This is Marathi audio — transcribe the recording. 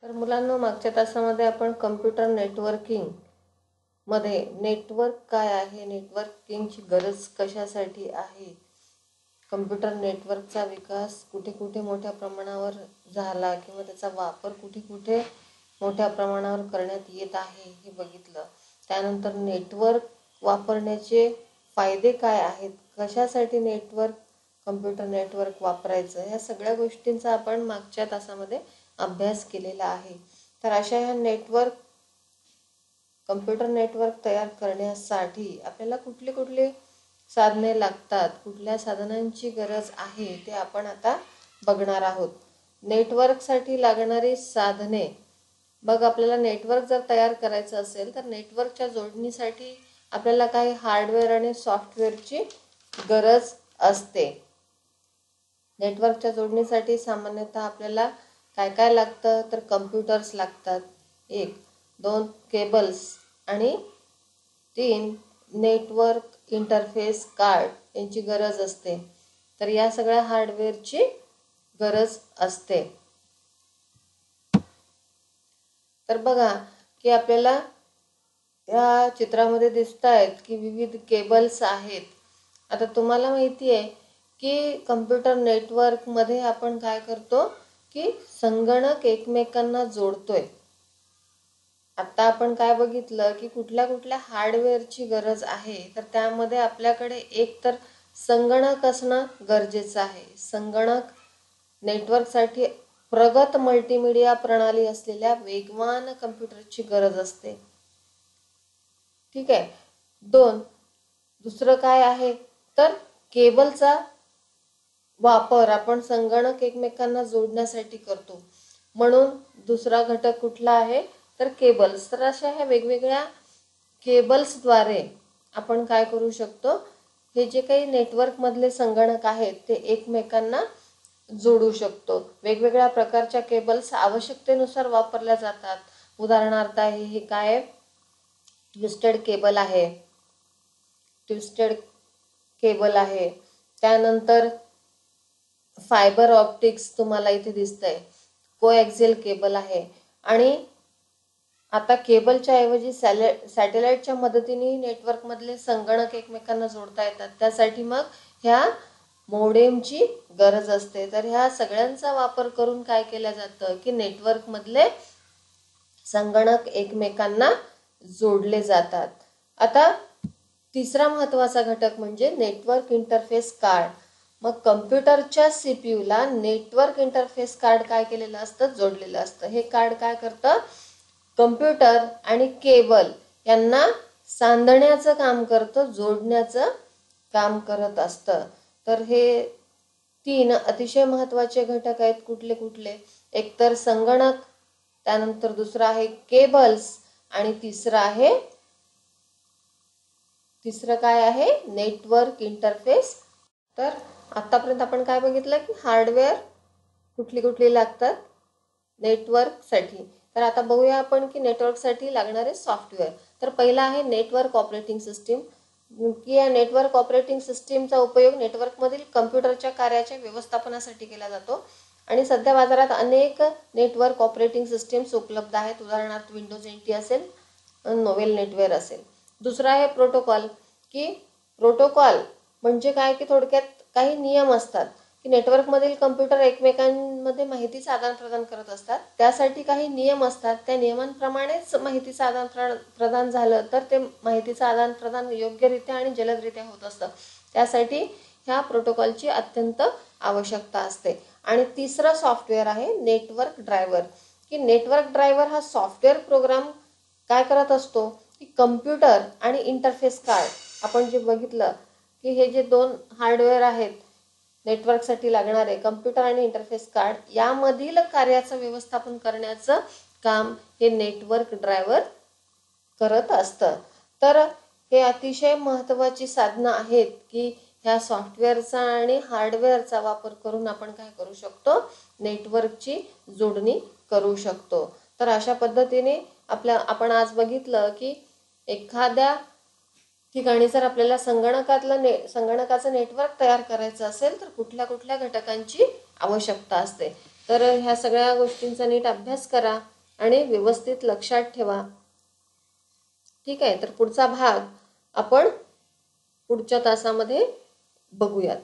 तर मुलांना मागच्या तासामध्ये आपण कम्प्युटर नेटवर्किंग मध्ये नेटवर्क काय आहे, नेटवर्किंगची गरज कशासाठी आहे, कम्प्युटर नेटवर्कचा विकास कुठे कुठे मोठ्या प्रमाणावर झाला किंवा त्याचा वापर कुठे कुठे मोठ्या प्रमाणावर करण्यात येत आहे हे बघितलं. त्यानंतर नेटवर्क वापरण्याचे फायदे काय आहेत, कशासाठी कम्प्युटर नेटवर्क वापरायचं, या सगळ्या गोष्टींचा आपण मागच्या तासामध्ये अभ्यास केलेला आहे. तर अशा ह्या कम्प्युटर नेटवर्क तयार करण्यासाठी आपल्याला कुठली कुठली साधने लागतात, कुठल्या साधनांची गरज आहे ते आपण आता बघणार आहोत. नेटवर्कसाठी लागणारी साधने. बघ, आपल्याला नेटवर्क जर तयार करायचं असेल तर नेटवर्कच्या जोडणीसाठी आपल्याला काही हार्डवेअर आणि सॉफ्टवेअरची गरज असते. नेटवर्कच्या जोडणीसाठी सामान्यतः आपल्याला काय काय लागतं तर कम्प्युटर्स लागतात, 1, 2 केबल्स आणि 3 नेटवर्क इंटरफेस कार्ड यांची गरज असते. तर या सगळ्या हार्डवेअरची गरज असते. तर बघा की आपल्याला या चित्रामध्ये दिसत आहेत की विविध केबल्स आहेत. आता तुम्हाला माहिती आहे की कम्प्युटर नेटवर्कमध्ये आपण काय करतो की संगणक एकमेकांना जोडतोय. आता आपण काय बघितलं की कुठल्या कुठल्या हार्डवेअरची गरज आहे, तर त्यामध्ये आपल्याकडे एक तर संगणक असणं गरजेचं आहे. संगणक नेटवर्कसाठी प्रगत मल्टीमीडिया प्रणाली असलेल्या वेगवान कम्प्युटरची गरज असते. ठीक आहे. 2, दुसरं काय आहे तर केबलचा वापर आपण संगणक एकमेकांना जोडण्यासाठी करतो, म्हणून दुसरा घटक कुठला आहे तर केबल्स. तर अशा ह्या वेगवेगळ्या केबल्सद्वारे आपण काय करू शकतो, हे जे काही नेटवर्कमधले संगणक आहेत ते एकमेकांना जोडू शकतो. वेगवेगळ्या प्रकारच्या केबल्स आवश्यकतेनुसार वापरल्या जातात. उदाहरणार्थ हे काय आहे, ट्विस्टेड केबल आहे. त्यानंतर फायबर ऑप्टिक्स तुम्हाला इथे दिसतंय, कोएक्सियल केबल आहे. आणि आता केबलच्या ऐवजी सॅटेलाइटच्या मदतीने नेटवर्कमधले संगणक एकमेकांना जोडता येतात. त्यासाठी मग ह्या मोडेमची गरज असते. तर ह्या सगळ्यांचा वापर करून काय केलं जातं की नेटवर्कमधले संगणक एकमेकांना जोडले जातात. आता तिसरा महत्त्वाचा घटक म्हणजे नेटवर्क इंटरफेस कार्ड. मग कम्प्युटरच्या सीपीयूला नेटवर्क इंटरफेस कार्ड काय केलेलं असतं, जोडलेलं असतं. हे कार्ड काय करतं, कम्प्युटर आणि केबल यांना सांधण्याचं काम करतं, जोडण्याचं काम करत असतं. तर हे 3 अतिशय महत्त्वाचे घटक आहेत. कुठले कुठले, एक तर संगणक, त्यानंतर दुसरा आहे केबल्स आणि तिसरं काय आहे नेटवर्क इंटरफेस. तर आतापर्यंत आपण काय बघितलं की हार्डवेअर कुठली कुठली लागतात नेटवर्कसाठी. तर आता बघूया आपण की नेटवर्कसाठी लागणारे सॉफ्टवेअर. तर पहिला आहे नेटवर्क ऑपरेटिंग सिस्टीम, की या नेटवर्क ऑपरेटिंग सिस्टीमचा उपयोग नेटवर्कमधील कम्प्युटरच्या कार्याच्या व्यवस्थापनासाठी केला जातो. आणि सध्या बाजारात अनेक नेटवर्क ऑपरेटिंग सिस्टीम्स उपलब्ध आहेत. उदाहरणार्थ विंडोज NT असेल, नोवेल नेटवेअर असेल. दुसरा आहे प्रोटोकॉल, की प्रोटोकॉल म्हणजे काय की थोडक्यात काही नियम असतात की नेटवर्कमधील कम्प्युटर एकमेकांमध्ये माहितीचं आदान प्रदान करत असतात. त्यासाठी काही नियम असतात, त्या नियमांप्रमाणेच माहितीचं आदान प्रदान झालं तर ते माहितीचं आदान प्रदान योग्यरित्या आणि जलदरित्या होत असतं. त्यासाठी ह्या प्रोटोकॉलची अत्यंत आवश्यकता असते. आणि तिसरं सॉफ्टवेअर आहे नेटवर्क ड्रायव्हर, की नेटवर्क ड्रायव्हर हा सॉफ्टवेअर प्रोग्राम काय करत असतो की कम्प्युटर आणि इंटरफेस कार्ड, आपण जे बघितलं की हे जे 2 हार्डवेअर आहेत नेटवर्कसाठी लागणारे, कम्प्युटर आणि इंटरफेस कार्ड, यामधील कार्याचं व्यवस्थापन करण्याचं काम हे नेटवर्क ड्रायव्हर करत असतं. तर हे अतिशय महत्त्वाची साधनं आहेत की ह्या सॉफ्टवेअरचा आणि हार्डवेअरचा वापर करून आपण काय करू शकतो, नेटवर्कची जोडणी करू शकतो. तर अशा पद्धतीने आपण आज बघितलं की एखाद्या ठिकाणी जर आपल्याला संगणकाचं नेटवर्क तयार करायचं असेल तर कुठल्या कुठल्या घटकांची आवश्यकता असते. तर ह्या सगळ्या गोष्टींचा नीट अभ्यास करा. आणि व्यवस्थित लक्षात ठेवा. ठीक आहे, तर पुढचा भाग आपण पुढच्या तासामध्ये बघूयात.